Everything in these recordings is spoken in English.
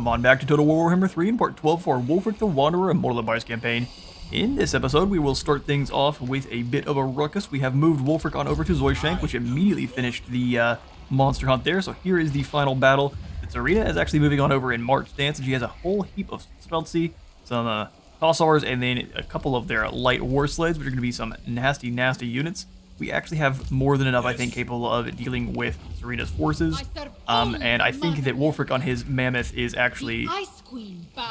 Welcome on back to Total War Warhammer 3 in part 12 for Wulfrik the Wanderer Immortal Empires campaign. In this episode, we will start things off with a bit of a ruckus. We have moved Wulfrik on over to Zoishank, which immediately finished the monster hunt there. So here is the final battle. Zarina is actually moving on over in March stance, and she has a whole heap of Speltsy, some Kossars, and then a couple of their light war sleds, which are going to be some nasty, nasty units. We actually have more than enough, I think, capable of dealing with Zarina's forces. And I think that Wulfrik on his Mammoth is actually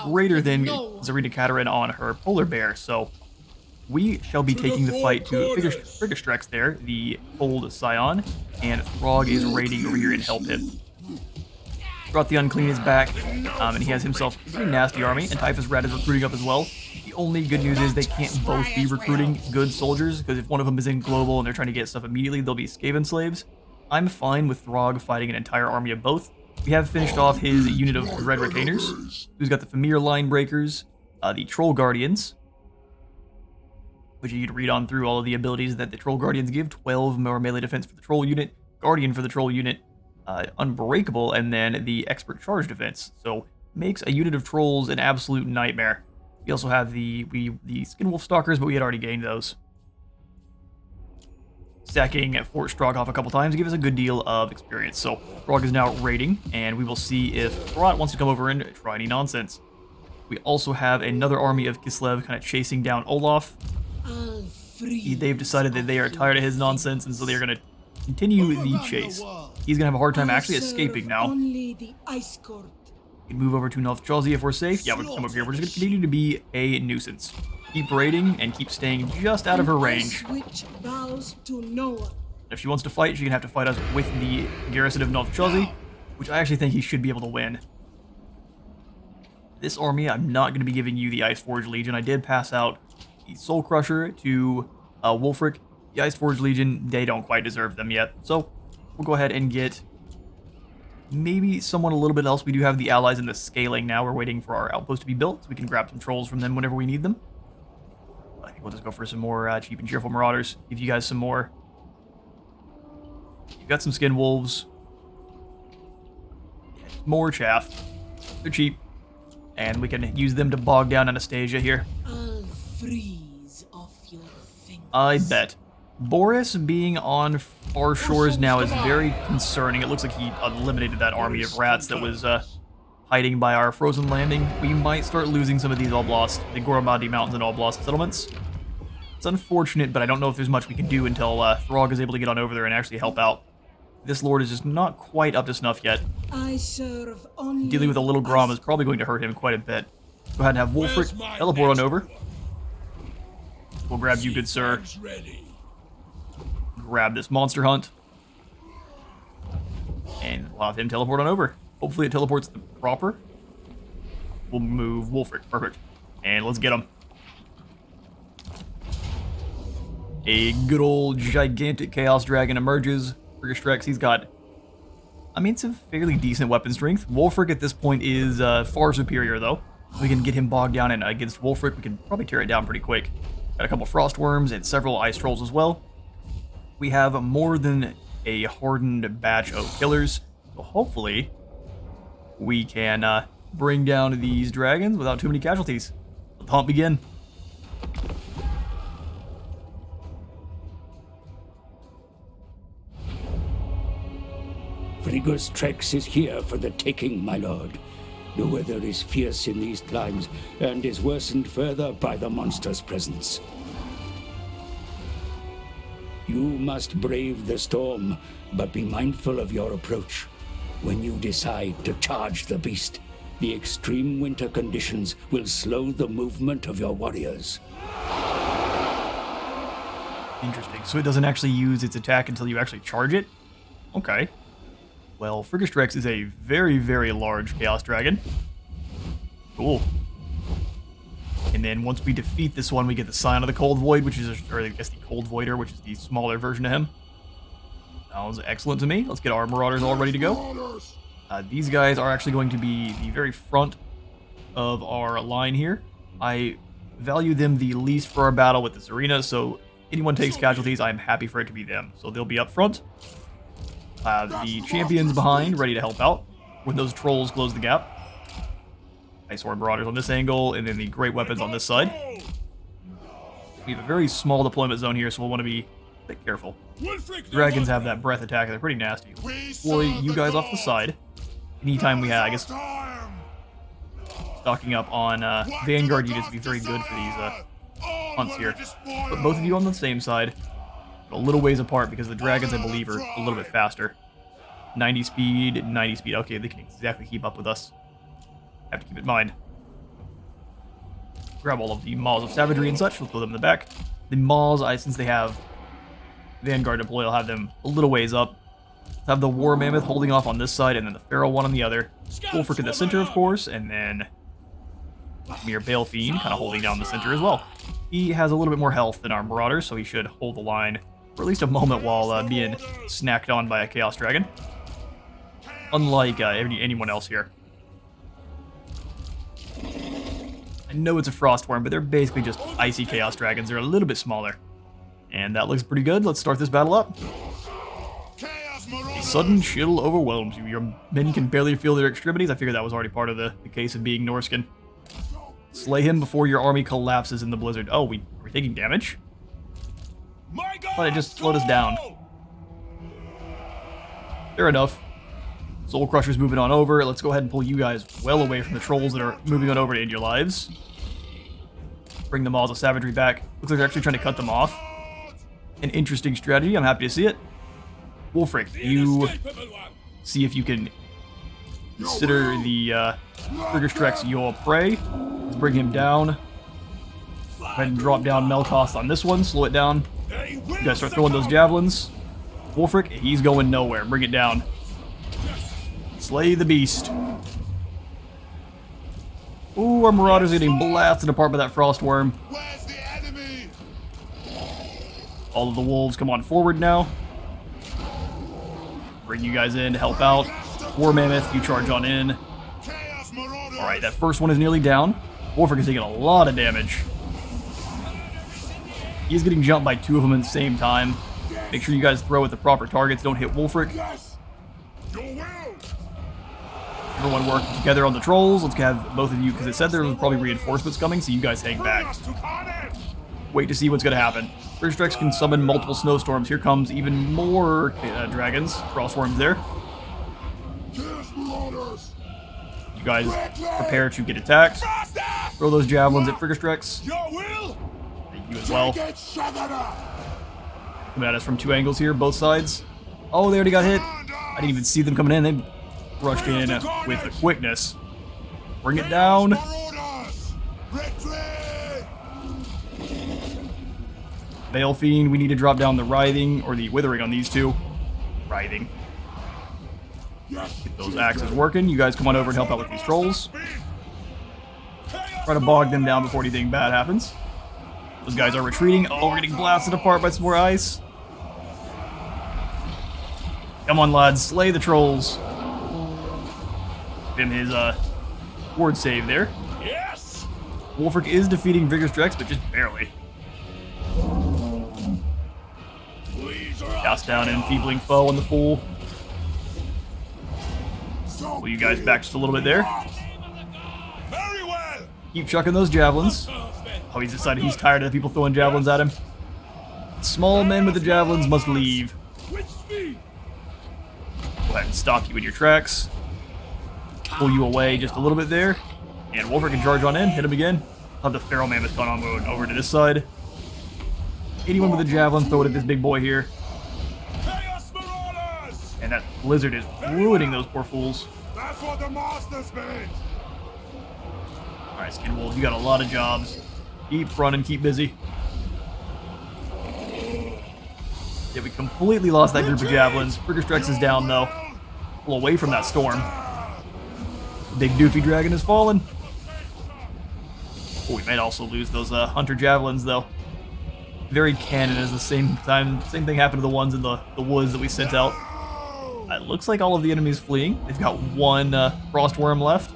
greater than Zarina Catarina on her Polar Bear. So we shall be taking the fight to Frigastrex there, the old Scion, and Throg is raiding over here and help him. Brought the Unclean is back, and he has himself a pretty nasty army, and Typhus Rat is recruiting up as well. The only good news is they can't both be recruiting good soldiers, because if one of them is in Global and they're trying to get stuff immediately, they'll be Skaven slaves. I'm fine with Throg fighting an entire army of both. We have finished off his unit of Red Retainers, who's got the Famir Line Breakers, the Troll Guardians, which you can read on through all of the abilities that the Troll Guardians give. 12 more melee defense for the Troll unit, Guardian for the Troll unit, Unbreakable, and then the Expert Charge defense. So makes a unit of Trolls an absolute nightmare. We also have the Skinwolf Stalkers, but we had already gained those. Stacking Fort Strogoff a couple times to give us a good deal of experience. So Throg is now raiding, and we will see if Throt wants to come over and try any nonsense. We also have another army of Kislev kind of chasing down Olaf. They've decided that they are tired of his nonsense, and so they're going to continue the chase. He's going to have a hard time actually escaping now. We can move over to Nalthchazi if we're safe. Yeah, we're going to come over here. We're just going to continue to be a nuisance. Keep raiding and keep staying just out of her range. If she wants to fight, she's going to have to fight us with the garrison of Nalthchazi, which I actually think he should be able to win. This army, I'm not going to be giving you the Iceforge Legion. I did pass out the Soul Crusher to Wulfrik. The Iceforge Legion, they don't quite deserve them yet. So we'll go ahead and get maybe someone a little bit else. We do have the allies in the scaling now. We're waiting for our outpost to be built so we can grab some trolls from them whenever we need them. I think we'll just go for some more cheap and cheerful marauders. Give you guys some more. You've got some skin wolves. Yeah, more chaff. They're cheap. And we can use them to bog down Anastasia here. I'll freeze off your fingers. I bet. Boris being on our shores now is very concerning. It looks like he eliminated that army of rats that was hiding by our frozen landing. We might start losing some of these Oblast, the Goromadi Mountains and Oblast settlements. It's unfortunate, but I don't know if there's much we can do until Throg is able to get on over there and actually help out. This lord is just not quite up to snuff yet. Dealing with a little Grom is probably going to hurt him quite a bit. Go ahead and have Wulfrik teleport on over. We'll grab you, good sir. Grab this monster hunt. And we'll have him teleport on over. Hopefully it teleports the proper. We'll move Wulfrik. Perfect. And let's get him. A good old gigantic Chaos Dragon emerges. Frigastrex, he's got, I mean, some fairly decent weapon strength. Wulfrik at this point is far superior, though. We can get him bogged down, and against Wulfrik, we can probably tear it down pretty quick. Got a couple frostworms and several ice trolls as well. We have more than a hardened batch of killers, so hopefully we can bring down these dragons without too many casualties. Let the hunt begin. Frigastrex is here for the taking, my lord. The weather is fierce in these climes, and is worsened further by the monster's presence. You must brave the storm, but be mindful of your approach. When you decide to charge the beast, the extreme winter conditions will slow the movement of your warriors. Interesting. So it doesn't actually use its attack until you actually charge it? Okay. Well, Frigastrex is a very, very large Chaos Dragon. Cool. And then once we defeat this one, we get the Scion of the Cold Void, which is, or I guess the Cold Voider, which is the smaller version of him. Sounds excellent to me. Let's get our Marauders all ready to go. These guys are actually going to be the very front of our line here. I value them the least for our battle with the Zarina, so anyone takes casualties, I'm happy for it to be them. So they'll be up front. The champions behind, ready to help out when those trolls close the gap. Ice Orb Marauders on this angle, and then the Great Weapons on this side. We have a very small deployment zone here, so we'll want to be a bit careful. Dragons have that breath attack, and they're pretty nasty. Deploy you guys off the side. Anytime we have, I guess, stocking up on Vanguard units would be very good for these hunts here. Put both of you on the same side, a little ways apart because the dragons, I believe, are a little bit faster. 90 speed, 90 speed. Okay, they can exactly keep up with us. Have to keep it in mind. Grab all of the Maws of Savagery and such. We'll throw them in the back. The Maws, since they have Vanguard deploy, I'll have them a little ways up. I'll have the War Mammoth holding off on this side, and then the Feral one on the other. Wulfrik in the center, of course, and then Mere Bale Fiend kind of holding down the center as well. He has a little bit more health than our Marauders, so he should hold the line for at least a moment while being snacked on by a Chaos Dragon. Unlike anyone else here. I know it's a Frostworm, but they're basically just icy Chaos Dragons. They're a little bit smaller. And that looks pretty good. Let's start this battle up. A sudden chill overwhelms you. Your men can barely feel their extremities. I figured that was already part of the case of being Norskin. Slay him before your army collapses in the blizzard. Oh, we're taking damage? Thought it just slowed us down. Fair enough. Soul Crusher's moving on over. Let's go ahead and pull you guys well away from the trolls that are moving on over to end your lives. Bring the Maws of Savagery back. Looks like they're actually trying to cut them off. An interesting strategy. I'm happy to see it. Wulfrik, you see if you can consider the Friggerstrex your prey. Let's bring him down. Go ahead and drop down Melkoth on this one. Slow it down. You guys start throwing those javelins. Wulfrik, he's going nowhere. Bring it down. Slay the beast. Ooh, our Marauders are getting blasted apart by that Frostworm. All of the wolves come on forward now. Bring you guys in to help out. War Mammoth, you charge on in. Alright, that first one is nearly down. Wulfrik is taking a lot of damage. He's getting jumped by two of them at the same time. Make sure you guys throw at the proper targets. Don't hit Wulfrik. Everyone working together on the trolls. Let's have both of you, because it said there was probably reinforcements coming, so you guys hang back. Wait to see what's going to happen. Friggerstrex can summon multiple snowstorms. Here comes even more dragons. Frostworms there. You guys prepare to get attacked. Throw those javelins at Friggerstrex. You as well. Coming at us from two angles here, both sides. Oh, they already got hit. I didn't even see them coming in. They rushed in with the quickness. Bring it down. Bale Fiend, we need to drop down the Writhing, or the Withering on these two. Writhing. Get those axes working. You guys come on over and help out with these trolls. Try to bog them down before anything bad happens. Those guys are retreating. Oh, we're getting blasted apart by some more ice. Come on, lads. Slay the trolls. Give him his ward save there. Yes. Wulfrik is defeating Friggerstrex, but just barely. Cast down an enfeebling foe on the fool. Pull you guys back just a little bit there. Very well. Keep chucking those javelins. Oh, he's decided he's tired of the people throwing javelins at him. Small men with the javelins must leave. Go ahead and stop you in your tracks. Pull you away just a little bit there. And Wulfrik can charge on in, hit him again. I'll have the Feral Mammoth gone on over to this side. Anyone with a javelin, throw it at this big boy here. And that blizzard is ruining those poor fools. That's what the masters made. Alright, Skin Wolves, you got a lot of jobs. Keep running, keep busy. Yeah, we completely lost that group of javelins. Friggerstrex is down, though. Pull away from that storm. The big doofy dragon has fallen. Oh, we might also lose those hunter javelins, though. Very canon as the same thing happened to the ones in the woods that we sent out. It looks like all of the enemies fleeing. They've got one frostworm left.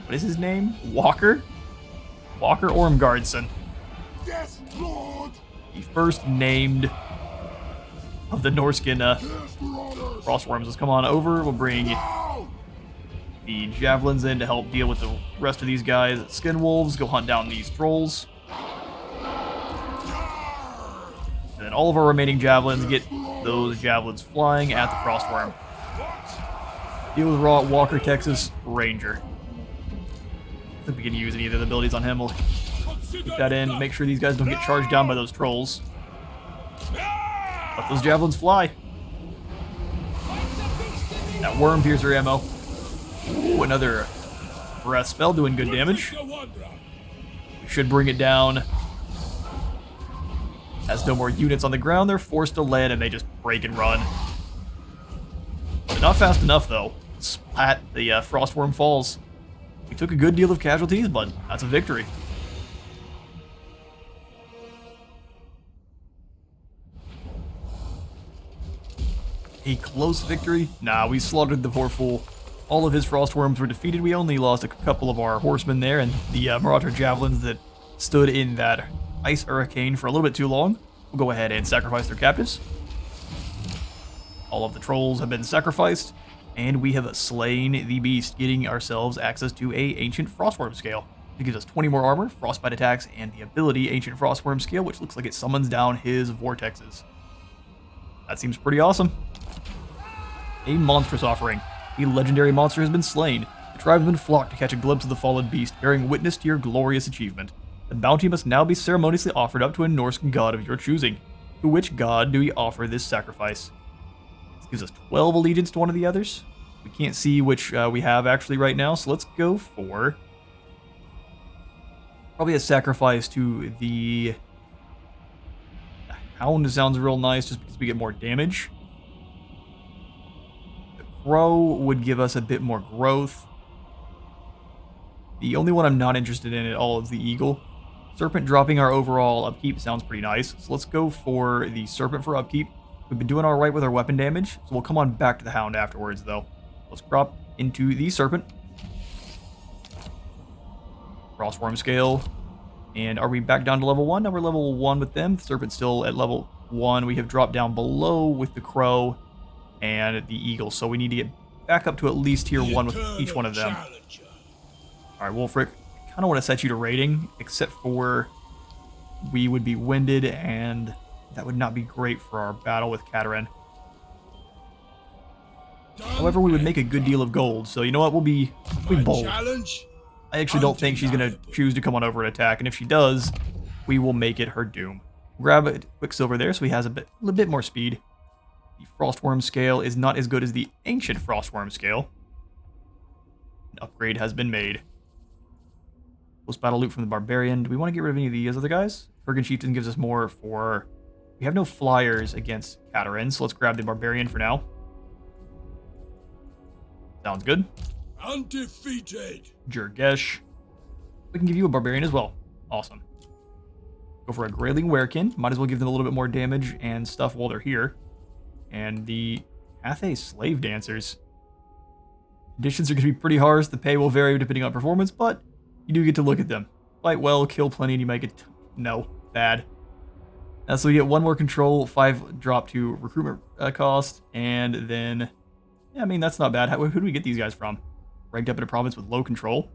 What is his name? Walker? Walker Ormgardson. Yes, Lord. The first named of the Norskin frostworms. Let's come on over. We'll bring the javelins in to help deal with the rest of these guys. Skin wolves, go hunt down these trolls. And then all of our remaining javelins get those javelins flying at the frostworm. Deal with Raw Walker, Texas Ranger. I think we can use any of the abilities on him. We'll keep that in. Make sure these guys don't get charged down by those trolls. Let those javelins fly. That worm piercer ammo. Ooh, another breath spell doing good damage. We should bring it down. Has no more units on the ground. They're forced to land and they just break and run. But not fast enough though. Splat, the frostworm falls. We took a good deal of casualties, but that's a victory. A close victory? Nah, we slaughtered the poor fool. All of his frostworms were defeated. We only lost a couple of our horsemen there, and the Marauder javelins that stood in that ice hurricane for a little bit too long. We'll go ahead and sacrifice their captives. All of the trolls have been sacrificed, and we have slain the beast, getting ourselves access to a Ancient Frostworm Scale. It gives us 20 more armor, frostbite attacks, and the ability Ancient Frostworm Scale, which looks like it summons down his vortexes. That seems pretty awesome. A monstrous offering. A legendary monster has been slain. The tribe has been flocked to catch a glimpse of the fallen beast, bearing witness to your glorious achievement. The bounty must now be ceremoniously offered up to a Norse god of your choosing. To which god do we offer this sacrifice? This gives us 12 allegiance to one of the others. We can't see which we have actually right now, so let's go for probably a sacrifice to the Hound. Sounds real nice just because we get more damage. The Crow would give us a bit more growth. The only one I'm not interested in at all is the Eagle. Serpent dropping our overall upkeep sounds pretty nice, so let's go for the Serpent for upkeep. We've been doing alright with our weapon damage, so we'll come on back to the Hound afterwards though. Let's drop into the Serpent. Frostworm Scale. And are we back down to level 1? No, we're level 1 with them. The Serpent's still at level 1. We have dropped down below with the Crow and the Eagle, so we need to get back up to at least tier 1 with each one of them. Alright, Wulfrik, I kind of want to set you to raiding, except for we would be winded, and that would not be great for our battle with Catarina. However, we would make a good deal of gold, so you know what, we'll be bold. I actually don't think she's going to choose to come on over and attack, and if she does, we will make it her doom. Grab a quick silver there so he has a little bit more speed. The Frostworm Scale is not as good as the Ancient Frostworm Scale. An upgrade has been made. Post-battle loot from the Barbarian. Do we want to get rid of any of these other guys? Kurgan Chieftain gives us more for... We have no flyers against Catarina, so let's grab the Barbarian for now. Sounds good. Undefeated. Jurgesh. We can give you a Barbarian as well. Awesome. Go for a Grayling Werekin. Might as well give them a little bit more damage and stuff while they're here. And the Athe Slave Dancers. Conditions are going to be pretty harsh. The pay will vary depending on performance, but you do get to look at them. Fight well, kill plenty, and you might get... No. Bad. So we get 1 more control, 5 drop to recruitment cost, and then... Yeah, I mean, that's not bad. Who do we get these guys from? Ranked up in a province with low control.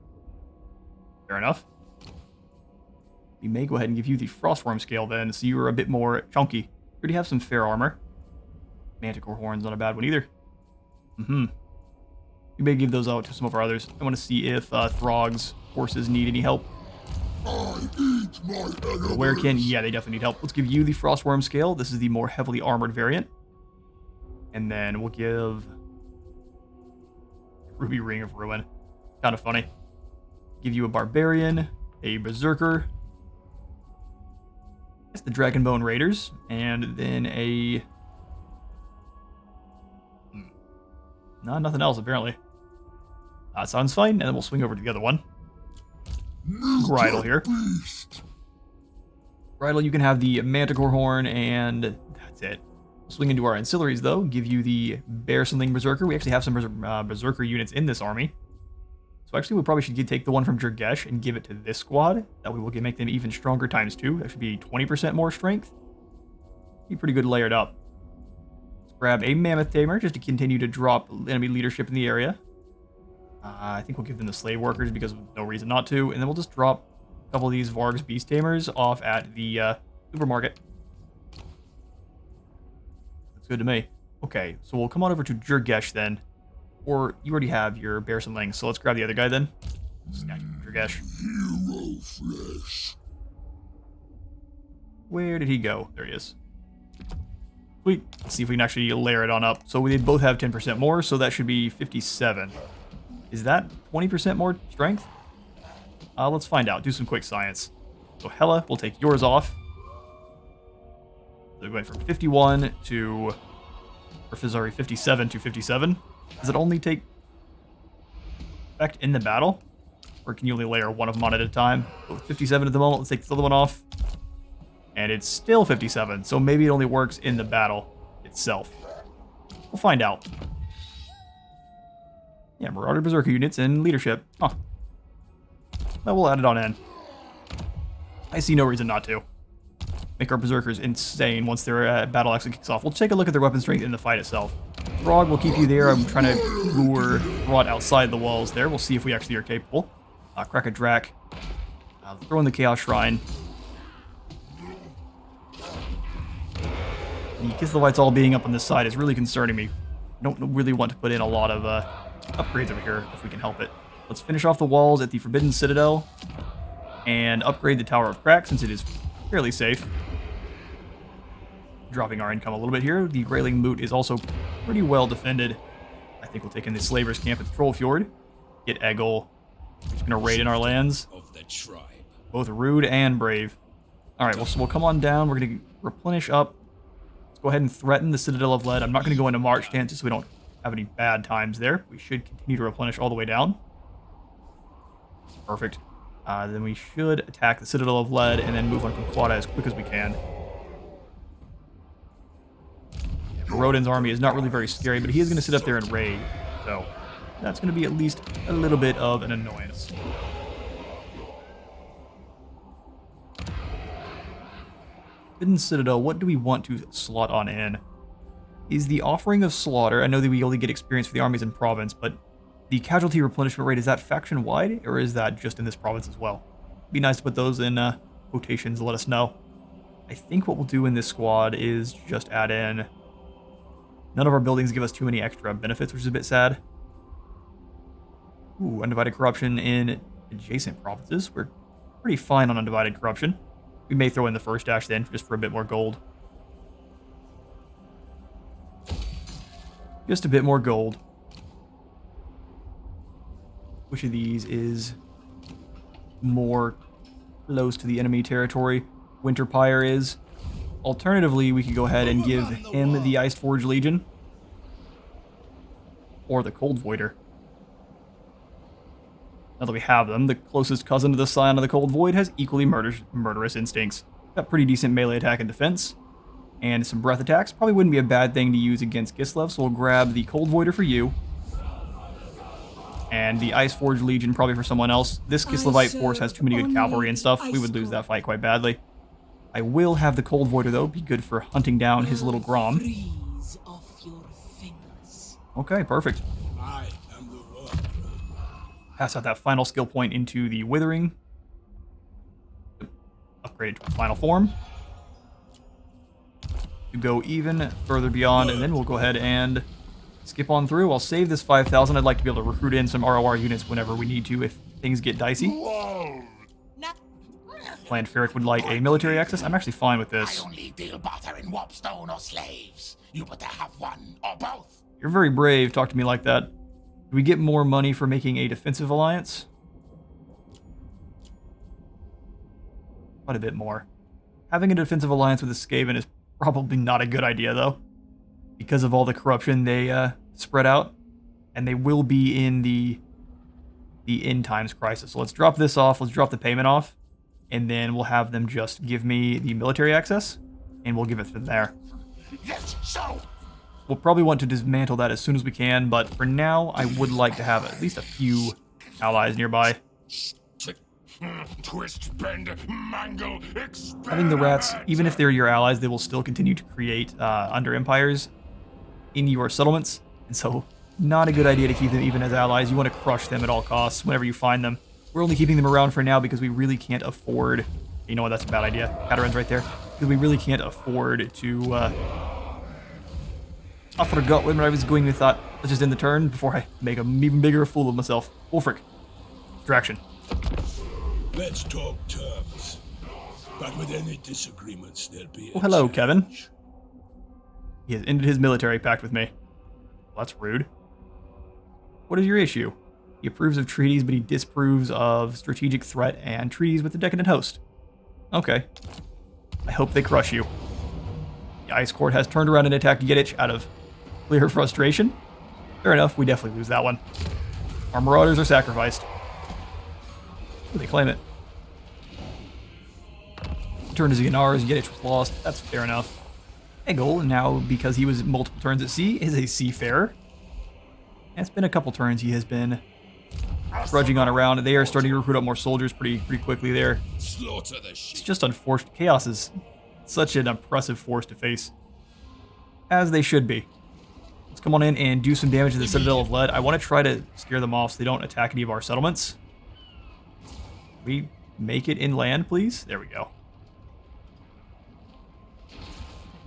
Fair enough. We may go ahead and give you the Frostworm Scale then, so you are a bit more chunky. You already have some fair armor. Manticore Horn's not a bad one either. We may give those out to some of our others. I want to see if Throg's horses need any help. The Werekin, yeah, they definitely need help. Let's give you the Frostworm Scale. This is the more heavily armored variant. And then we'll give... Ruby Ring of Ruin. Kind of funny. Give you a Barbarian, a Berserker. That's the Dragonbone Raiders, and then a... No, nothing else, apparently. That sounds fine, and then we'll swing over to the other one. Bridle here. Bridle, you can have the Manticore Horn, and that's it. Swing into our ancillaries, though. Give you the Bearsling Berserker. We actually have some Berserker units in this army. So actually, we probably should take the one from Jurgesh and give it to this squad. That way we'll make them even stronger times 2. That should be 20% more strength. Be pretty good layered up. Let's grab a Mammoth Tamer just to continue to drop enemy leadership in the area. I think we'll give them the slave workers because of no reason not to. And then we'll just drop a couple of these Varg's Beast Tamers off at the supermarket. Looks good to me. Okay, so we'll come on over to Jurgesh then. Or you already have your Bears and Lings, so let's grab the other guy then. Snatch Jurgesh. Hero flesh. Where did he go? There he is. Sweet. Let's see if we can actually layer it on up. So they both have 10% more, so that should be 57. Is that 20% more strength? Let's find out. Do some quick science. So Hela, we'll take yours off. So going from 51 to... Or sorry, 57 to 57. Does it only take effect in the battle? Or can you only layer one of them on at a time? So with 57 at the moment, let's take this other one off. And it's still 57, so maybe it only works in the battle itself. We'll find out. Yeah, Marauder Berserker units and leadership. Huh. Well, we'll add it on in. I see no reason not to. Make our Berserkers insane once their battle actually kicks off. We'll take a look at their weapon strength in the fight itself. Throg will keep you there. I'm trying to lure Throg outside the walls there. We'll see if we actually are capable. Crack a Drac. Throw in the Chaos Shrine. The Kislevites all being up on this side is really concerning me. I don't really want to put in a lot of upgrades over here if we can help it. Let's finish off the walls at the Forbidden Citadel and upgrade the Tower of Crack since it is fairly safe. Dropping our income a little bit here. The Grayling Moot is also pretty well defended. I think we'll take in the Slavers' camp at Trollfjord. Get Eggle. He's going to raid in our lands. Of the tribe. Both rude and brave. Alright, well, so we'll come on down. We're going to replenish up. Go ahead and threaten the Citadel of Lead. I'm not going to go into March stance so we don't have any bad times there. We should continue to replenish all the way down. Perfect. Then we should attack the Citadel of Lead and then move on Conquata as quick as we can. Rodin's army is not really very scary, but he is going to sit up there and raid. So that's going to be at least a little bit of an annoyance. Forbidden Citadel, what do we want to slot on in? Is the Offering of Slaughter, I know that we only get experience for the armies in province, but the casualty replenishment rate, is that faction-wide, or is that just in this province as well? It'd be nice to put those in quotations and let us know. I think what we'll do in this squad is just add in... None of our buildings give us too many extra benefits, which is a bit sad. Ooh, Undivided Corruption in adjacent provinces. We're pretty fine on Undivided Corruption. We may throw in the first dash then, just for a bit more gold. Just a bit more gold. Which of these is more close to the enemy territory? Winterpire is. Alternatively, we could go ahead and give him the Iceforge Legion. Or the Cold Voider. Now that we have them, the closest cousin to the Scion of the Cold Void has equally murderous instincts. Got pretty decent melee attack and defense. And some breath attacks. Probably wouldn't be a bad thing to use against Kislev, so we'll grab the Cold Voider for you. And the Iceforge Legion probably for someone else. This Kislevite force has too many good cavalry and stuff. We would lose that fight quite badly. I will have the Cold Voider, though. Be good for hunting down his little Grom. Freeze off your fingers. Okay, perfect. I am the one. Pass out that final skill point into the Withering. Upgrade it to a final form. To go even further beyond, and then we'll go ahead and skip on through. I'll save this 5,000. I'd like to be able to recruit in some ROR units whenever we need to if things get dicey. Whoa. Clan Ferric would like a military access. I'm actually fine with this. I only deal barter in warpstone or slaves. You better have one or both. You're very brave. Talk to me like that. Do we get more money for making a defensive alliance? Quite a bit more. Having a defensive alliance with the Skaven is probably not a good idea, though. Because of all the corruption they spread out. And they will be in the end times crisis. So let's drop this off. Let's drop the payment off. And then we'll have them just give me the military access. And we'll give it from there. Yes, so. We'll probably want to dismantle that as soon as we can. But for now, I would like to have at least a few allies nearby. Twist, bend, mangle, expand. Having the rats, even if they're your allies, they will still continue to create under empires in your settlements. And so Not a good idea to keep them even as allies. You want to crush them at all costs whenever you find them. We're only keeping them around for now because we really can't afford... You know what, that's a bad idea. Catarina's right there. Because we really can't afford to... I forgot when I was going with that. Let's just end the turn before I make an even bigger fool of myself. Wulfrik. Distraction. Let's talk terms. But with any disagreements, there'll be. Well, hello, Kevin. He has ended his military pact with me. Well, that's rude. What is your issue? He approves of treaties, but he disapproves of strategic threat and treaties with the decadent host. Okay. I hope they crush you. The Ice Court has turned around and attacked Yedich out of clear frustration. Fair enough, we definitely lose that one. Our Marauders are sacrificed. Ooh, they claim it. Turn to Ynar's, Yedich was lost. That's fair enough. Egil, now because he was multiple turns at sea, is a seafarer. It's been a couple turns he has been trudging on around. They are starting to recruit up more soldiers pretty quickly there. Slaughter the It's sheep. just unfortunate. Chaos is such an impressive force to face. As they should be. Let's come on in and do some damage to the Citadel of Lead. I want to try to scare them off so they don't attack any of our settlements. We make it inland, please? There we go.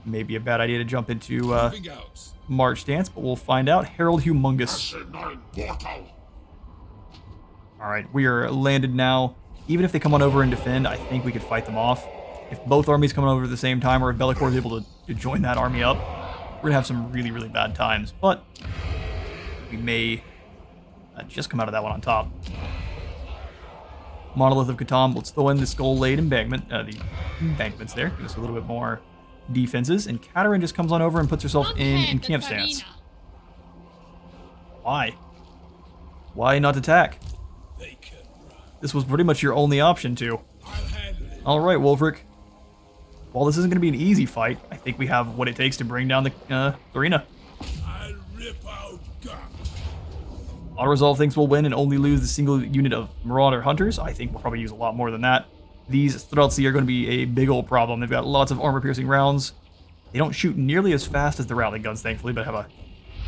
Maybe a bad idea to jump into Moving out. March stance, but we'll find out. Herald Humongous. Alright, we are landed now. Even if they come on over and defend, I think we could fight them off. If both armies come over at the same time, or if Be'lakor is able to join that army up, we're going to have some really bad times. But we may just come out of that one on top. Monolith of Catan, let's throw in the Skull-Laid embankment, the embankments there. Give us a little bit more defenses. And Catarina just comes on over and puts herself in camp stance. Why? Why not attack? They can run. This was pretty much your only option to. I'll handle it. Alright, Wulfrik. While this isn't going to be an easy fight, I think we have what it takes to bring down the Zarina. I'll rip out guts. Auto-resolve thinks we'll win and only lose the single unit of Marauder Hunters. I think we'll probably use a lot more than that. These Streltsy are going to be a big old problem. They've got lots of armor-piercing rounds. They don't shoot nearly as fast as the Rattling guns, thankfully, but have a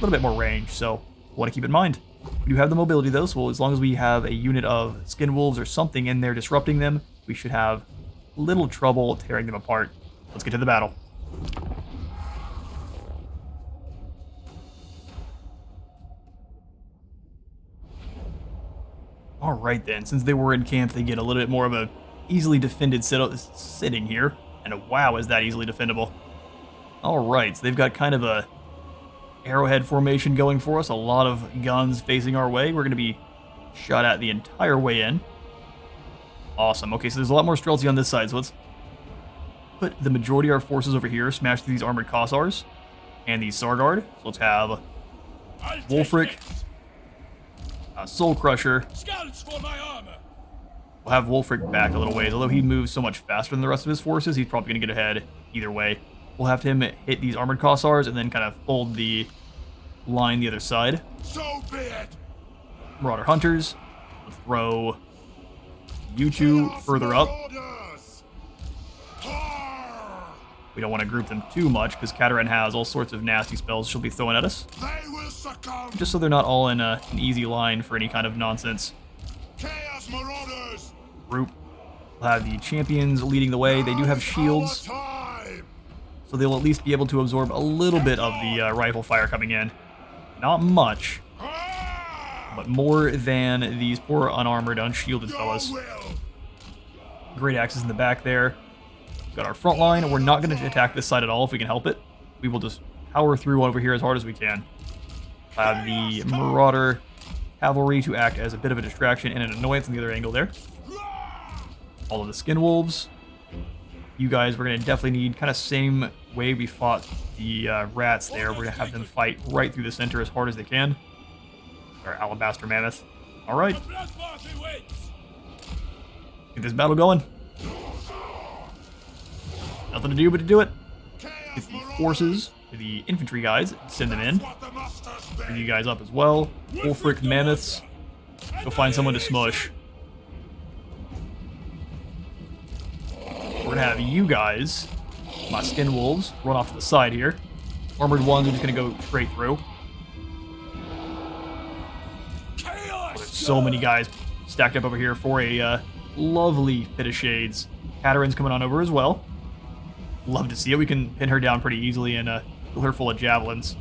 little bit more range, so want to keep in mind. We do have the mobility, though, so as long as we have a unit of Skin Wolves or something in there disrupting them, we should have little trouble tearing them apart. Let's get to the battle. Alright then, since they were in camp, they get a little bit more of a easily defended sitting here. And wow, is that easily defendable. Alright, so they've got kind of a arrowhead formation going for us. A lot of guns facing our way. We're going to be shot at the entire way in. Awesome. Okay, so there's a lot more Streltsy on this side, so let's put the majority of our forces over here, smash through these armored Kossars and these Sargard. So let's have I'll take Wulfrik, it. Soul Crusher. Scouts for my armor. We'll have Wulfrik back a little ways. Although he moves so much faster than the rest of his forces, he's probably going to get ahead either way. We'll have him hit these armored Kossars and then kind of fold the line the other side. So be it. Marauder Hunters. We'll throw you two further up. Orders. We don't want to group them too much because Catarina has all sorts of nasty spells she'll be throwing at us. They will succumb. Just so they're not all in an easy line for any kind of nonsense. Chaos Marauders. Group. We'll have the champions leading the way. They do have shields, Time. so they'll at least be able to absorb a little bit of the rifle fire coming in. Not much, but more than these poor unarmored, unshielded fellas. Great axes in the back there. Got our front line. We're not going to attack this side at all if we can help it. We will just power through over here as hard as we can. Have the Marauder Cavalry to act as a bit of a distraction and an annoyance on the other angle there. All of the Skin Wolves. You guys, we're going to definitely need kind of same way we fought the rats there. We're going to have them fight right through the center as hard as they can. Our Alabaster Mammoth. All right. Get this battle going. Nothing to do but to do it. Get the forces, the infantry guys, send them in. Bring you guys up as well. Wulfrik Mammoths. Go find someone to smush. We're gonna have you guys, my Skin Wolves, run off to the side here. Armored ones are just gonna go straight through. So many guys stacked up over here for a lovely Pit of Shades. Catarina's coming on over as well. Love to see it. We can pin her down pretty easily and fill her full of javelins.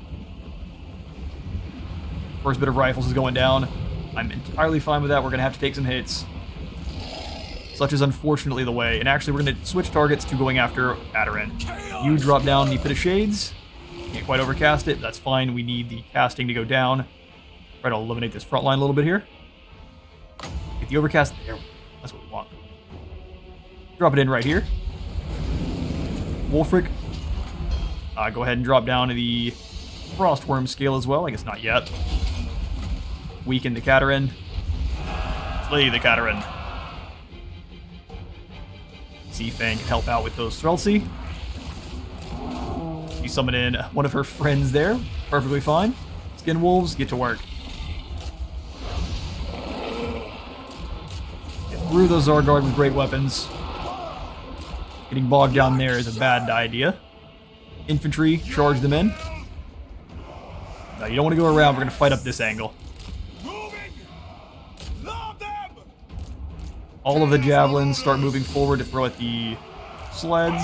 First bit of rifles is going down. I'm entirely fine with that. We're going to have to take some hits. Such is unfortunately the way. And actually, we're going to switch targets to going after Catarina. You drop down the Pit of Shades. Can't quite overcast it. That's fine. We need the casting to go down. Try to eliminate this front line a little bit here. Get the overcast there. That's what we want. Drop it in right here. Wulfrik. Go ahead and drop down to the frostworm scale as well. I guess not yet. Weaken the Catarina. Slay the Catarina. Fang can help out with those Streltsy. You summon in one of her friends there. Perfectly fine. Skin Wolves, get to work. Get through those Zarguard with great weapons. Getting bogged down there is a bad idea. Infantry, charge them in. No, you don't want to go around. We're going to fight up this angle. All of the javelins start moving forward to throw at the sleds.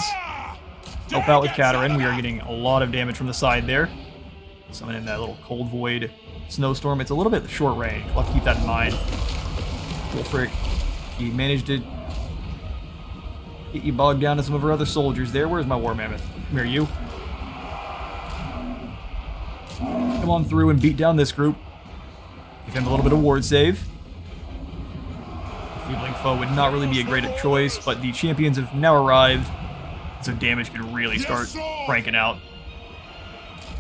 Help out with Catarina. We are getting a lot of damage from the side there. Summon in that little Cold Void Snowstorm. It's a little bit short range. We'll have to keep that in mind. Wulfrik, he managed to get you bogged down to some of our other soldiers there. Where's my War Mammoth? Come here, you. Come on through and beat down this group. Give him a little bit of ward save. Feebling Foe would not really be a great choice, but the champions have now arrived, so damage can really start cranking out.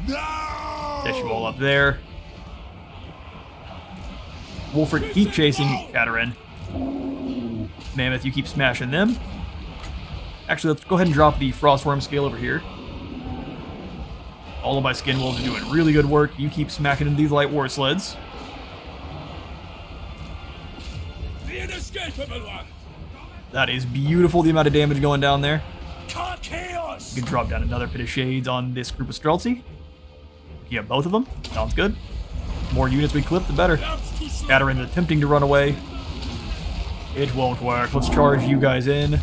Set you all up there. Wulfrik, keep chasing Catarina. Mammoth, you keep smashing them. Actually, let's go ahead and drop the Frostworm scale over here. All of my Skin Wolves are doing really good work. You keep smacking into these light war sleds. That is beautiful, the amount of damage going down there. You can drop down another Pit of Shades on this group of Streltsy. Yeah, both of them. Sounds good. The more units we clip, the better. Catarina attempting to run away. It won't work. Let's charge you guys in.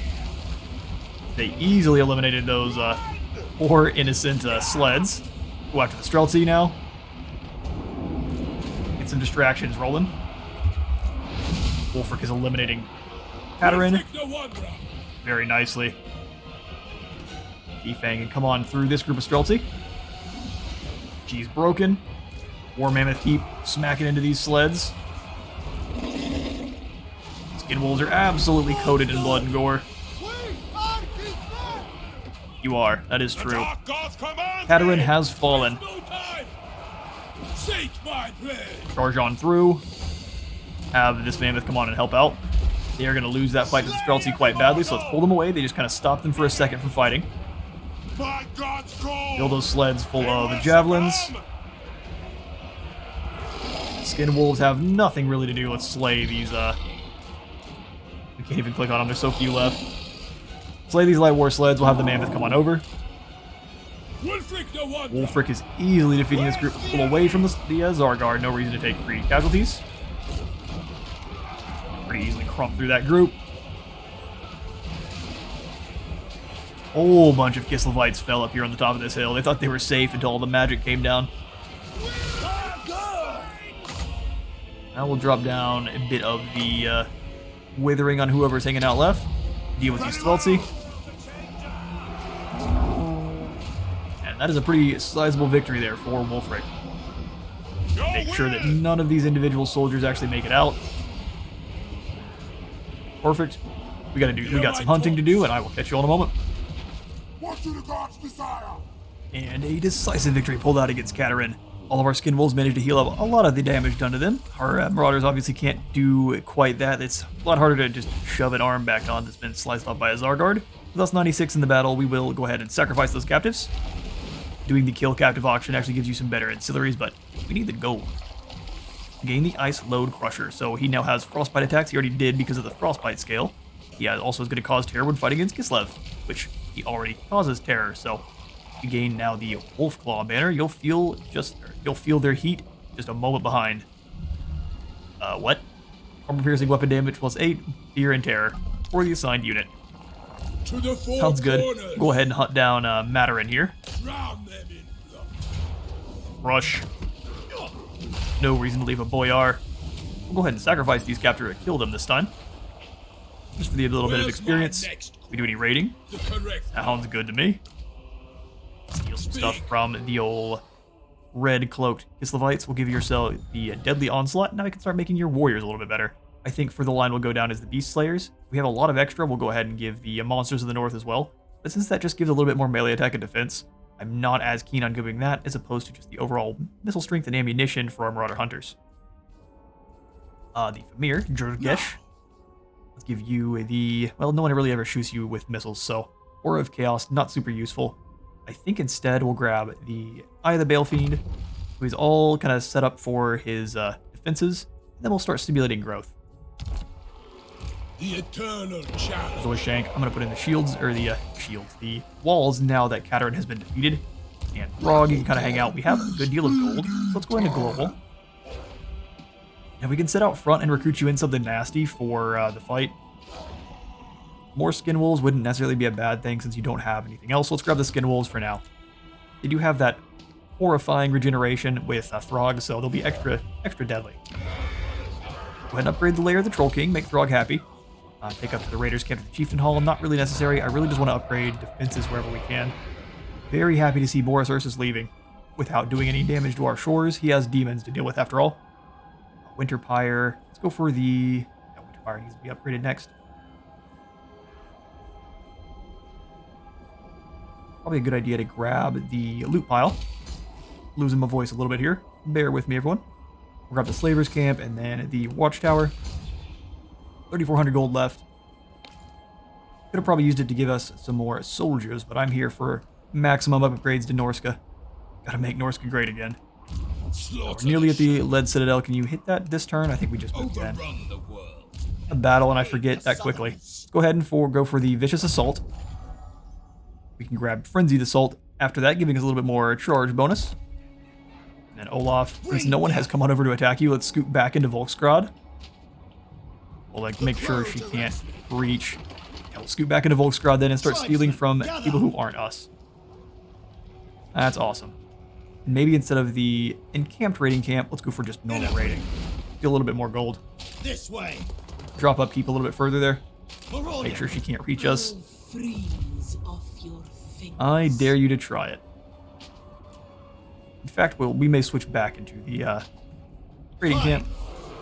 They easily eliminated those poor innocent sleds. Go after the Streltsy now. Get some distractions rolling. Wulfrik is eliminating Catarina very nicely. Fang can come on through this group of Streltsy. She's broken. War Mammoth keep smacking into these sleds. Skin Wolves are absolutely coated in blood and gore. You are. That is true. Catarina has fallen. Charge on through. Have this Mammoth come on and help out. They are going to lose that fight to the Streltsy quite badly, so let's pull them away. They just kind of stop them for a second from fighting. Fill those sleds full of javelins. Skin Wolves have nothing really to do. Let's slay these, we can't even click on them. There's so few left. Slay these light war sleds. We'll have the Mammoth come on over. Wulfrik is easily defeating this group. Pull away from the Zarguard. No reason to take 3 casualties. Pretty easily crump through that group. Whole bunch of Kislevites fell up here on the top of this hill. They thought they were safe until all the magic came down. Now we'll drop down a bit of the withering on whoever's hanging out left. Deal with these Streltsy. And that is a pretty sizable victory there for Wulfrik. Make sure that none of these individual soldiers actually make it out. Perfect. We got some hunting to do, and I will catch you all in a moment. What do the gods desire? And a decisive victory pulled out against Catarina. All of our Skin Wolves managed to heal up a lot of the damage done to them. Our Marauders obviously can't do quite that. It's a lot harder to just shove an arm back on that's been sliced off by a Zarguard. With us 96 in the battle, we will go ahead and sacrifice those captives. Doing the kill captive auction actually gives you some better ancillaries, but we need the gold. Gain the Ice Load Crusher. So he now has frostbite attacks. He already did because of the frostbite scale. He also is going to cause terror when fighting against Kislev, which he already causes terror. So you gain now the Wolf Claw banner. You'll feel their heat just a moment behind. What? Armor-piercing weapon damage +8, fear and terror for the assigned unit. To the four Sounds good. corners. Go ahead and hunt down Matarin here. Drown them in blood. Rush. No reason to leave a Boyar. We'll go ahead and sacrifice these capture to kill them this time. Just for the little bit of Where's experience. my next We do any raiding? The correct. Sounds good to me. Steal some stuff from the old red cloaked Kislevites. We'll give yourself the deadly onslaught. Now we can start making your warriors a little bit better. I think for the line we'll go down as the beast slayers. We have a lot of extra. We'll go ahead and give the monsters of the north as well. But since that just gives a little bit more melee attack and defense, I'm not as keen on giving that as opposed to just the overall missile strength and ammunition for our Marauder Hunters. The Famir, Jurgesh. Let's give you the... Well, no one really ever shoots you with missiles, so Aura of Chaos, not super useful. I think instead we'll grab the Eye of the Balefiend, who is all kind of set up for his defenses, and then we'll start stimulating growth. The eternal challenge. Zoishank, I'm going to put in the shields, or the the walls now that Catarina has been defeated. And Frog, you can kind of hang out. We have a good deal of gold, so let's go into global. And we can sit out front and recruit you in something nasty for the fight. More skin wolves wouldn't necessarily be a bad thing since you don't have anything else. Let's grab the skin wolves for now. They do have that horrifying regeneration with Throg, so they'll be extra deadly. Go ahead and upgrade the layer of the Troll King, make Throg happy. Take up to the Raiders camp at the Chieftain Hall. Not really necessary. I really just want to upgrade defenses wherever we can. Very happy to see Boris Ursus leaving without doing any damage to our shores. He has demons to deal with after all. Winter Pyre. Let's go for the... No, Winter Pyre needs to be upgraded next. Probably a good idea to grab the loot pile. Losing my voice a little bit here. Bear with me, everyone. We'll grab the Slavers camp and then the Watchtower. 3,400 gold left. Could have probably used it to give us some more soldiers, but I'm here for maximum upgrades to Norska. Gotta make Norska great again. We're nearly at the Lead Citadel. Can you hit that this turn? I think we just moved in. A battle, and I forget that quickly. Go ahead and go for the Vicious Assault. We can grab Frenzied Assault after that, giving us a little bit more charge bonus. And then Olaf, since no one has come on over to attack you, let's scoot back into Volksgrad. We'll make sure she can't reach. Yeah, we'll scoot back into Volksgrad then and start stealing from people who aren't us. That's awesome. Maybe instead of the encamped raiding camp, let's go for just normal raiding. Get a little bit more gold. This way. Drop up people a little bit further there. Make sure she can't reach us. Freeze off your fingers. I dare you to try it. In fact, we may switch back into the raiding camp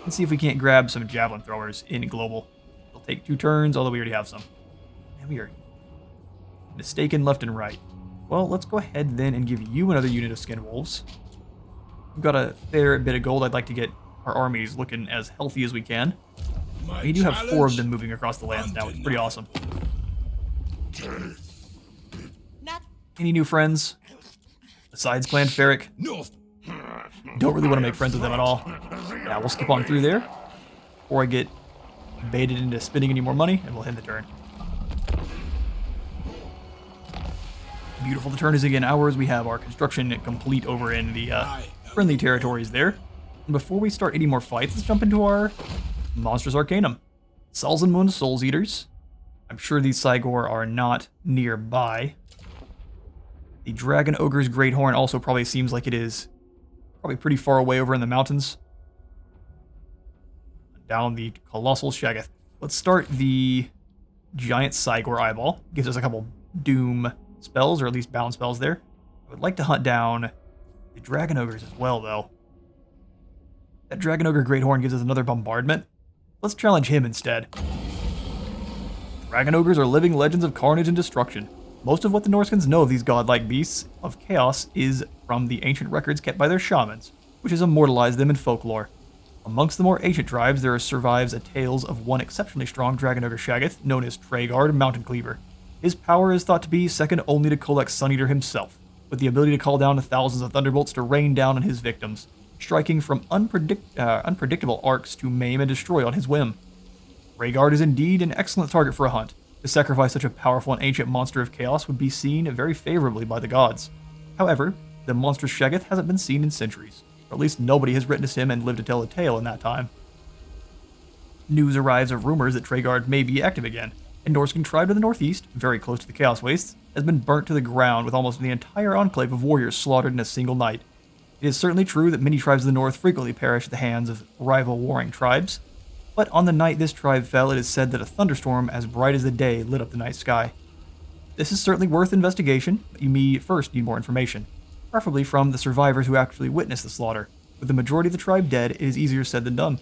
and see if we can't grab some javelin throwers in global. It'll take 2 turns, although we already have some. And we are mistaken left and right. Well, let's go ahead then and give you another unit of skin wolves. We've got a fair bit of gold. I'd like to get our armies looking as healthy as we can. We do have 4 of them moving across the lands now. It's pretty awesome. Any new friends? Besides Clan Ferric? Don't really want to make friends with them at all. Yeah, we'll skip on through there. Before I get baited into spending any more money, and we'll end the turn. Beautiful. The turn is again ours. We have our construction complete over in the friendly territories there. And before we start any more fights, let's jump into our Monstrous Arcanum. Salzenmund Souls Eaters. I'm sure these Cygor are not nearby. The Dragon Ogre's Great Horn also probably seems like it is probably pretty far away over in the mountains. Down the Colossal Shaggoth. Let's start the Giant Cygor Eyeball. Gives us a couple Doom spells, or at least bound spells there. I would like to hunt down the Dragon Ogres as well, though. That Dragon Ogre Great Horn gives us another bombardment. Let's challenge him instead. Dragon Ogres are living legends of carnage and destruction. Most of what the Norskins know of these godlike beasts of chaos is from the ancient records kept by their shamans, which has immortalized them in folklore. Amongst the more ancient tribes, there survives a tales of one exceptionally strong Dragon Ogre Shaggoth, known as Traegard Mountain Cleaver. His power is thought to be second only to Kolek Suneater himself, with the ability to call down thousands of thunderbolts to rain down on his victims, striking from unpredictable arcs to maim and destroy on his whim. Traegard is indeed an excellent target for a hunt. To sacrifice such a powerful and ancient monster of chaos would be seen very favorably by the gods. However, the monstrous Shaggoth hasn't been seen in centuries, or at least nobody has witnessed him and lived to tell a tale in that time. News arrives of rumors that Treyguard may be active again, and Norscan tribe to the northeast, very close to the Chaos Wastes, has been burnt to the ground with almost the entire enclave of warriors slaughtered in a single night. It is certainly true that many tribes of the north frequently perish at the hands of rival warring tribes, but on the night this tribe fell, it is said that a thunderstorm as bright as the day lit up the night sky. This is certainly worth investigation, but you may first need more information, preferably from the survivors who actually witnessed the slaughter. With the majority of the tribe dead, it is easier said than done.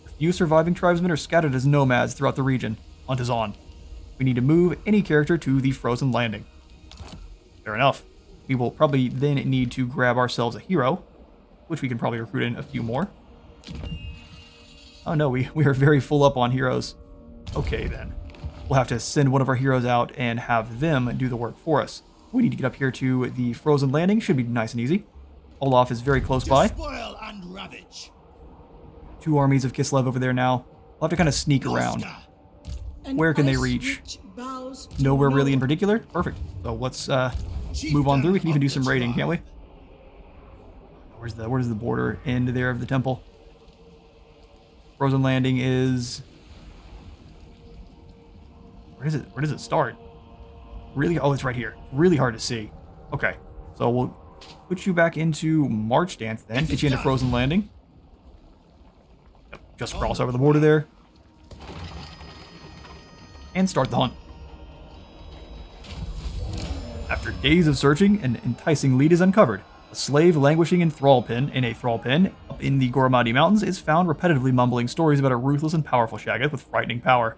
A few surviving tribesmen are scattered as nomads throughout the region. Hunt is on. We need to move any character to the frozen landing. Fair enough. We will probably then need to grab ourselves a hero, which we can probably recruit in a few more. Oh no, we are very full up on heroes. Okay then. We'll have to send one of our heroes out and have them do the work for us. We need to get up here to the frozen landing. Should be nice and easy. Olaf is very close by. Spoil and ravage. 2 armies of Kislev over there now. We'll have to kind of sneak around. Where can they reach? Nowhere really in particular? Perfect. So let's move on through. We can even do some raiding, can't we? Where's the border end there of the temple? Frozen landing is... Where is it? Where does it start? Really? Oh, it's right here. Really hard to see. Okay. So we'll put you back into March Dance then. Get you into Frozen Landing. Yep, just cross over the border there. And start the hunt. After days of searching, an enticing lead is uncovered. A slave languishing in a thrall pen up in the Gormadi Mountains is found repetitively mumbling stories about a ruthless and powerful Shaggoth with frightening power.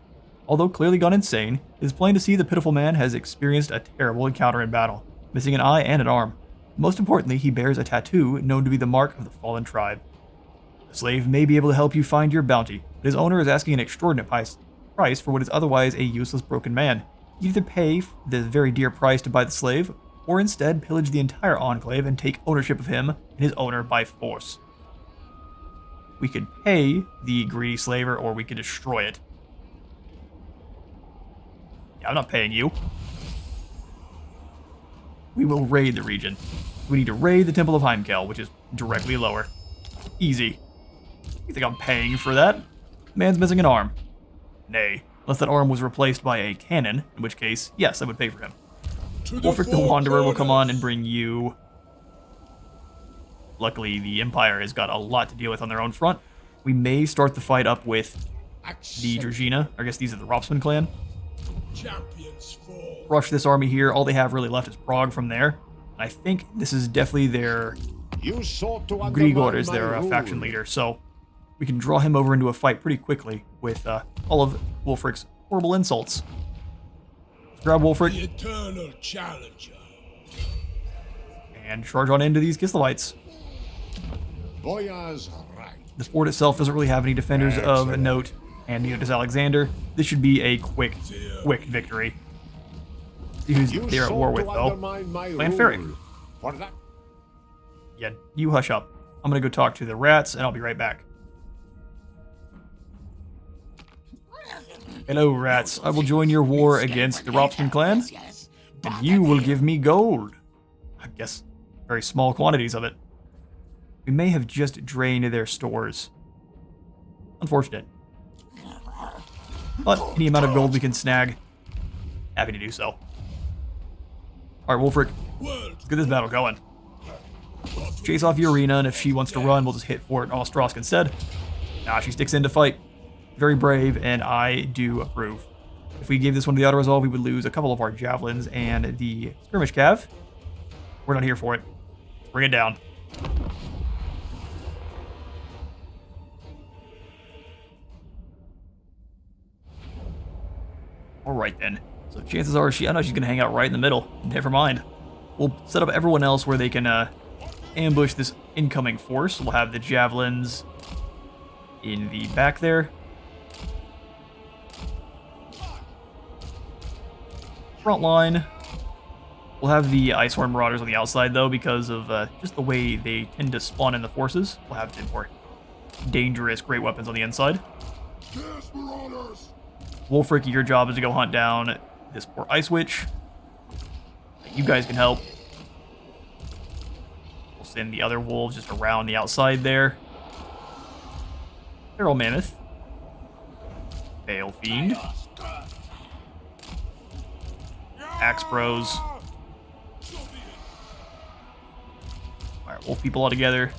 Although clearly gone insane, it is plain to see the pitiful man has experienced a terrible encounter in battle, missing an eye and an arm. Most importantly, he bears a tattoo known to be the mark of the fallen tribe. The slave may be able to help you find your bounty, but his owner is asking an extraordinary price for what is otherwise a useless broken man. You either pay the very dear price to buy the slave, or instead pillage the entire enclave and take ownership of him and his owner by force. We could pay the greedy slaver, or we could destroy it. Yeah, I'm not paying you. We will raid the region. We need to raid the Temple of Heimkel, which is directly lower. Easy. You think I'm paying for that? Man's missing an arm. Nay, unless that arm was replaced by a cannon, in which case, yes, I would pay for him. Wulfrik the Wanderer will come on and bring you... Luckily, the Empire has got a lot to deal with on their own front. We may start the fight up with the Zarina. I guess these are the Robson clan. Champions fall. Rush this army here. All they have really left is Prague from there. I think this is definitely their... Grigor is their faction leader, so we can draw him over into a fight pretty quickly with all of Wulfrik's horrible insults. Let's grab Wulfrik. The eternal challenger. And charge on into these Kislevites. The fort itself doesn't really have any defenders of note, and neither does Alexander. This should be a quick victory. See who's they're at war with, though. Clan Ferric. Yeah, you hush up. I'm gonna go talk to the rats, and I'll be right back. Hello, rats. I will join your war against the Robson clan, and you will give me gold. I guess very small quantities of it. We may have just drained their stores. Unfortunate. But any amount of gold we can snag, happy to do so. Alright, Wulfrik, let's get this battle going. Chase off Zarina, and if she wants to run, we'll just hit Fort Ostrosk instead. Nah, she sticks in to fight. Very brave, and I do approve. If we gave this one to the auto-resolve, we would lose a couple of our javelins and the skirmish cav. We're not here for it. Bring it down. Alright then. So chances are I know she's going to hang out right in the middle. Never mind. We'll set up everyone else where they can ambush this incoming force. We'll have the javelins in the back there. Front line. We'll have the Iceworm Marauders on the outside, though, because of just the way they tend to spawn in the forces. We'll have the more dangerous great weapons on the inside. Wulfrik, your job is to go hunt down this poor Ice Witch. You guys can help. We'll send the other wolves just around the outside there. Feral Mammoth. Bale Fiend. Axe Bros. Alright, Wolf People all together.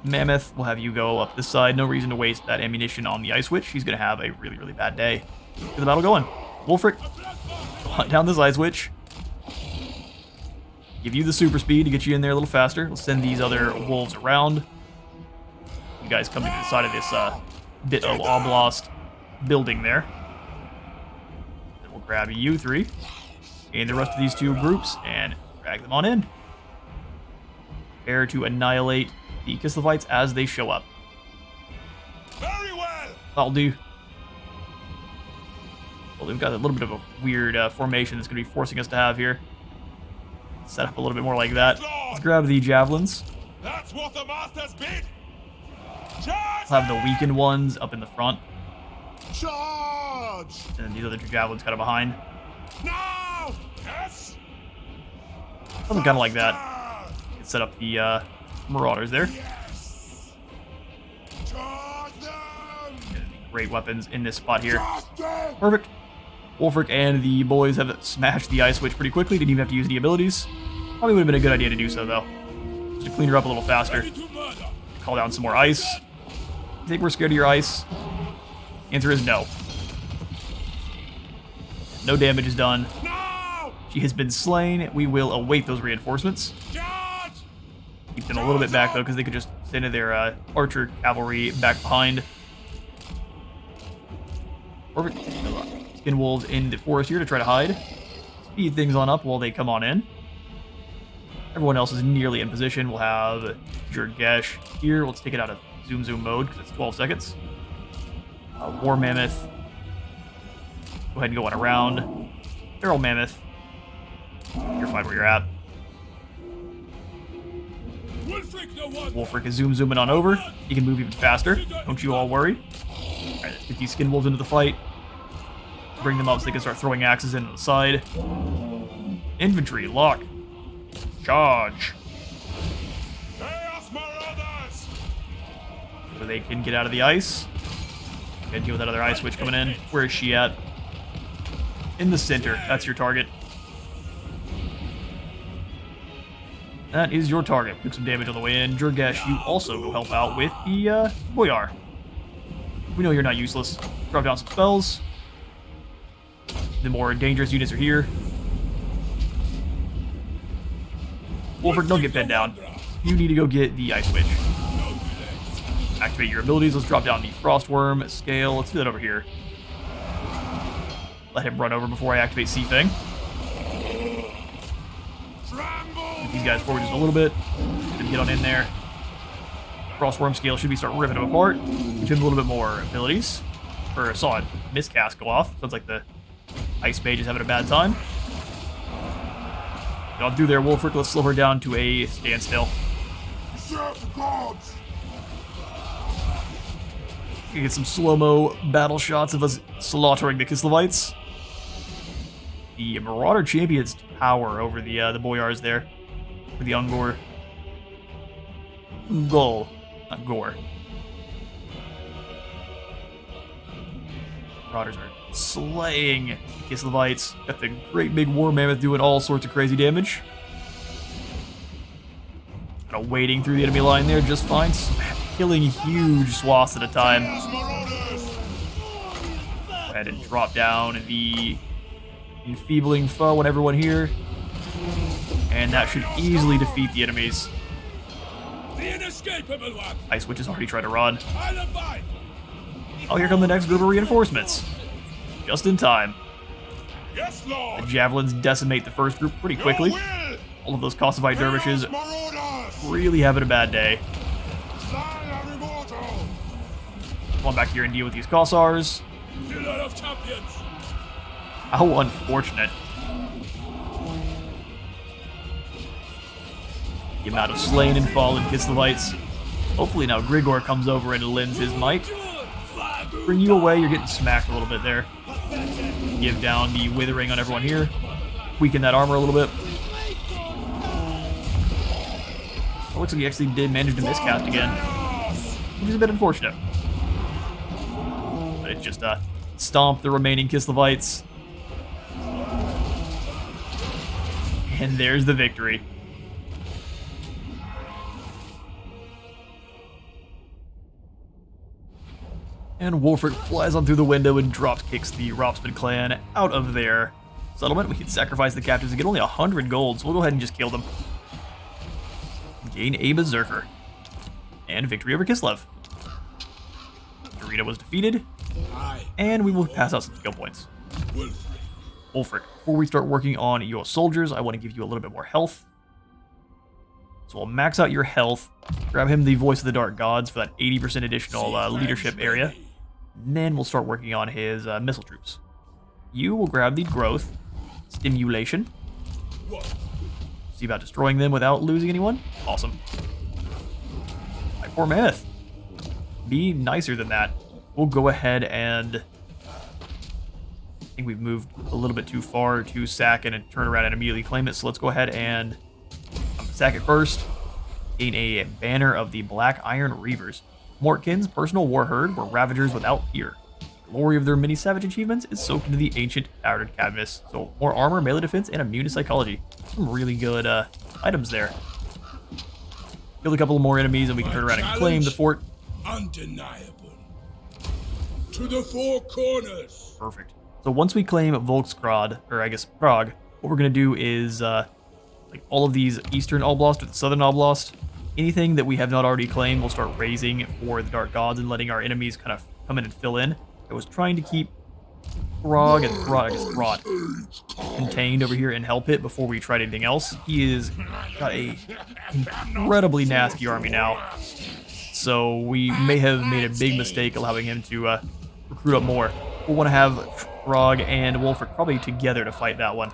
Mammoth, we'll have you go up this side. No reason to waste that ammunition on the Ice Witch. She's going to have a really, really bad day. Get the battle going. Wulfrik, hunt down this Ice Witch. Give you the super speed to get you in there a little faster. We'll send these other wolves around. You guys come to the side of this bit of oblast building there. Then we'll grab you three and the rest of these two groups and drag them on in. Prepare to annihilate the Kislevites as they show up. Very well. That'll do. Well, they've got a little bit of a weird formation that's going to be forcing us to have here. Set up a little bit more like that. Let's grab the javelins. That's what the masters bid. We'll have the weakened ones up in the front. Charge! And then these other two javelins kind of behind. Now! Yes! Something kind of like that. Set up the marauders there. Yes! Charge them! And great weapons in this spot here. Charge them! Perfect. Wulfrik and the boys have smashed the Ice Witch pretty quickly. Didn't even have to use any abilities. Probably would have been a good idea to do so, though. Just to clean her up a little faster. Ready to murder! Call down some more ice. You think we're scared of your ice? Answer is no. No damage is done. Now! She has been slain. We will await those reinforcements. Charge! Keep them a little bit back, though, because they could just send their archer cavalry back behind. Perfect. Skin wolves in the forest here to try to hide. Speed things on up while they come on in. Everyone else is nearly in position. We'll have Jurgesh here. Let's take it out of zoom mode because it's 12 seconds. War Mammoth. Go ahead and go on around. Feral Mammoth. You're fine where you're at. Wulfrik, no one! Wulfrik is zooming on over. He can move even faster. Don't you all worry. Alright, let's get these skin wolves into the fight. Bring them up so they can start throwing axes into the side. Infantry, lock. Charge. Chaos Marauders! So they can get out of the ice. And deal with that other Ice Witch coming in. Where is she at? In the center. That's your target. That is your target. Took some damage on the way in. Jurgesh, you also go help out with the Boyar. We know you're not useless. Drop down some spells. The more dangerous units are here. Wulfrik, don't get pinned down. You need to go get the Ice Witch. Activate your abilities. Let's drop down the frostworm scale. Let's do that over here. Let him run over before I activate Sea Fang. Get these guys forward just a little bit. Then get on in there. Frostworm scale should be start ripping them apart. Give him a little bit more abilities. Or saw it miscast go off. Sounds like the Ice Mage is having a bad time. Get on through there, Wulfrik. Let's slow her down to a standstill. Serve the gods! You get some slow-mo battle shots of us slaughtering the Kislevites. The Marauder Champion's power over the Boyars there. For the Ungor. Gol. Not Gore. Marauders are slaying Kislevites. Got the great big War Mammoth doing all sorts of crazy damage. Kind of wading through the enemy line there just fine. Killing huge swaths at a time. Go ahead and drop down the enfeebling foe on everyone here. And that should easily defeat the enemies. The inescapable one! Ice Witch has already tried to run. I'll abide! Oh, here come the next group of reinforcements. Just in time. Yes, Lord! The javelins decimate the first group pretty quickly. Your will! All of those Kosovo dervishes Chaos Marauders! really having a bad day. Slayer immortal! Come on back here and deal with these Kossars. Killer of champions! How unfortunate. The amount of slain and fallen Kislevites. Hopefully now Grigor comes over and lends his might. Bring you away, you're getting smacked a little bit there. Give down the withering on everyone here. Weaken that armor a little bit. It looks like he actually did manage to miscast again, which is a bit unfortunate. But but it's just stomp the remaining Kislevites. And there's the victory. And Wulfrik flies on through the window and drop kicks the Robson clan out of their settlement. We can sacrifice the captives and get only 100 gold, so we'll go ahead and just kill them. Gain a Berserker. And victory over Kislev. Zarina was defeated. And we will pass out some skill points. Wulfrik, before we start working on your soldiers, I want to give you a little bit more health. So we'll max out your health, grab him the Voice of the Dark Gods for that 80% additional leadership area. And then we'll start working on his missile troops. You will grab the Growth, Stimulation. See about destroying them without losing anyone? Awesome. My poor mammoth. Be nicer than that. We'll go ahead and... I think we've moved a little bit too far to sack it and turn around and immediately claim it. So let's go ahead and sack it first. Gain a banner of the Black Iron Reavers. Mortkin's personal war herd were Ravagers without fear. The glory of their many savage achievements is soaked into the ancient powdered canvas. So more armor, melee defense, and immune to psychology. Some really good items there. Kill a couple more enemies and we can turn around and claim the fort. Undeniable. To the four corners. Perfect. So once we claim Volksgrad, or I guess Prague, what we're going to do is like all of these Eastern Oblast or the Southern Oblast, anything that we have not already claimed, we'll start raising for the Dark Gods and letting our enemies kind of come in and fill in. I was trying to keep Throg and Throt contained over here in Hell Pit before we tried anything else. He is got a incredibly nasty army now, so we may have made a big mistake allowing him to recruit up more. We'll want to have Throg and Wulfrik probably together to fight that one.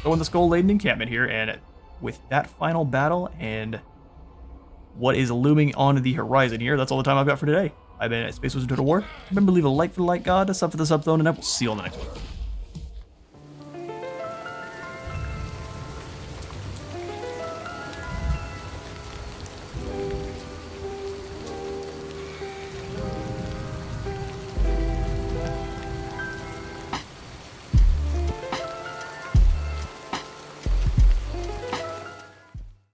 Go in the Skull-laden encampment here, and with that final battle and what is looming on the horizon here, that's all the time I've got for today. I've been at Space Wizard Total War. Remember to leave a like for the like god, a sub for the sub zone, and I will see you on the next one.